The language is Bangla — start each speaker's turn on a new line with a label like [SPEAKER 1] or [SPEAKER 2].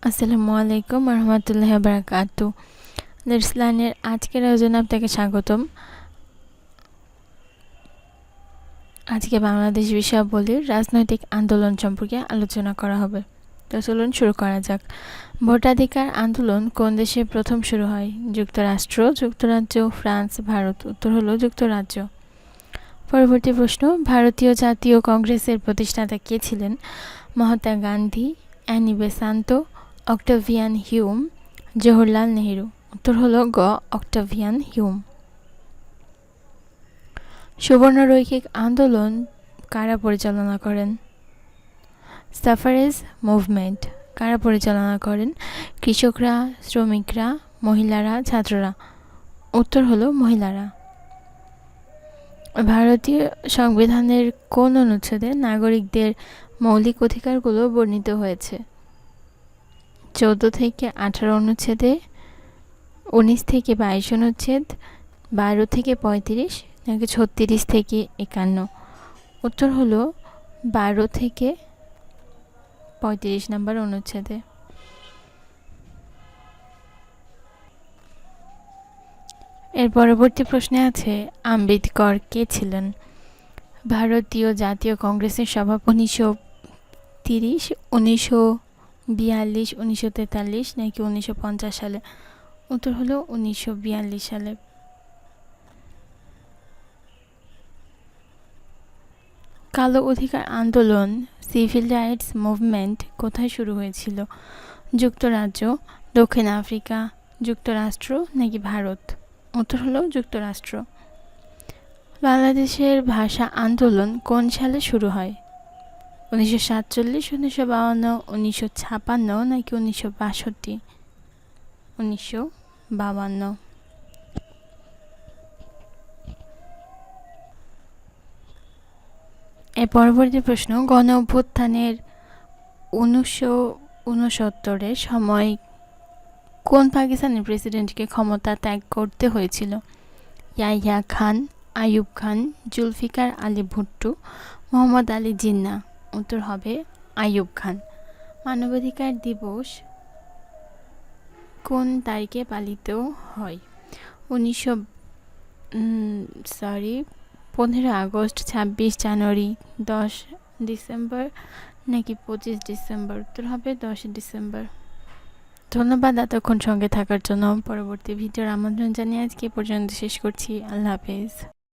[SPEAKER 1] আসসালামু আলাইকুম রহমতুল্লাহ বারাকাতু। লেটস লার্নের আজকের আয়োজনে আপনাকে স্বাগতম। আজকে বাংলাদেশ বিষয়াবলীর রাজনৈতিক আন্দোলন সম্পর্কে আলোচনা করা হবে। তো চলুন শুরু করা যাক। ভোটাধিকার আন্দোলন কোন দেশে প্রথম শুরু হয়? যুক্তরাষ্ট্র, যুক্তরাজ্য, ফ্রান্স, ভারত। উত্তর হলো যুক্তরাজ্য। পরবর্তী প্রশ্ন, ভারতীয় জাতীয় কংগ্রেসের প্রতিষ্ঠাতা কে ছিলেন? Mahatma Gandhi, Annie Besant, Octavian Hume, Jawaharlal Nehru. উত্তর হলো গ, অক্টাভিয়ান হিউম। সুবর্ণরৈখিক আন্দোলন কারা পরিচালনা করেন? সাফারেজ মুভমেন্ট কারা পরিচালনা করেন? কৃষকরা, শ্রমিকরা, মহিলারা, ছাত্ররা। উত্তর হলো মহিলারা। ভারতীয় সংবিধানের কোন অনুচ্ছেদে নাগরিকদের মৌলিক অধিকারগুলো বর্ণিত হয়েছে? 14 থেকে 18 অনুচ্ছেদে, 19 থেকে 22 অনুচ্ছেদ, 12 থেকে 35 নাকি 36 থেকে 51? উত্তর হলো 12 থেকে 35 নম্বর অনুচ্ছেদে। এর পরবর্তী প্রশ্নে আছে, আম্বেদকর কে ছিলেন? ভারতীয় জাতীয় কংগ্রেসের সভাপতি 1930, 1942, 1943 নাকি 1950 সালে? উত্তর হলো 1942 সালে। কালো অধিকার আন্দোলন সিভিল রাইটস মুভমেন্ট কোথায় শুরু হয়েছিল? যুক্তরাজ্য, দক্ষিণ আফ্রিকা, যুক্তরাষ্ট্র নাকি ভারত? উত্তর হলো যুক্তরাষ্ট্র। বাংলাদেশের ভাষা আন্দোলন কোন সালে শুরু হয়? 1947, 1952, 1956 নাকি 1962? 1952। এর পরবর্তী প্রশ্ন, গণ অভ্যুত্থানের 1969 সময় কোন পাকিস্তানি প্রেসিডেন্টকে ক্ষমতা ত্যাগ করতে হয়েছিল? ইয়াহিয়া খান, আইয়ুব খান, জুলফিকার আলী ভুট্টো, মোহাম্মদ আলী জিন্না। উত্তর হবে আইয়ুব খান। মানবাধিকার দিবস কোন তারিখে পালিত হয়? 15 আগস্ট, 26 জানুয়ারি, 10 ডিসেম্বর নাকি 25 ডিসেম্বর? উত্তর হবে 10 ডিসেম্বর। ধন্যবাদ এতক্ষণ সঙ্গে থাকার জন্য। পরবর্তী ভিডিওর আমন্ত্রণ জানিয়ে আজকে পর্যন্ত শেষ করছি। আল্লাহ হাফেজ।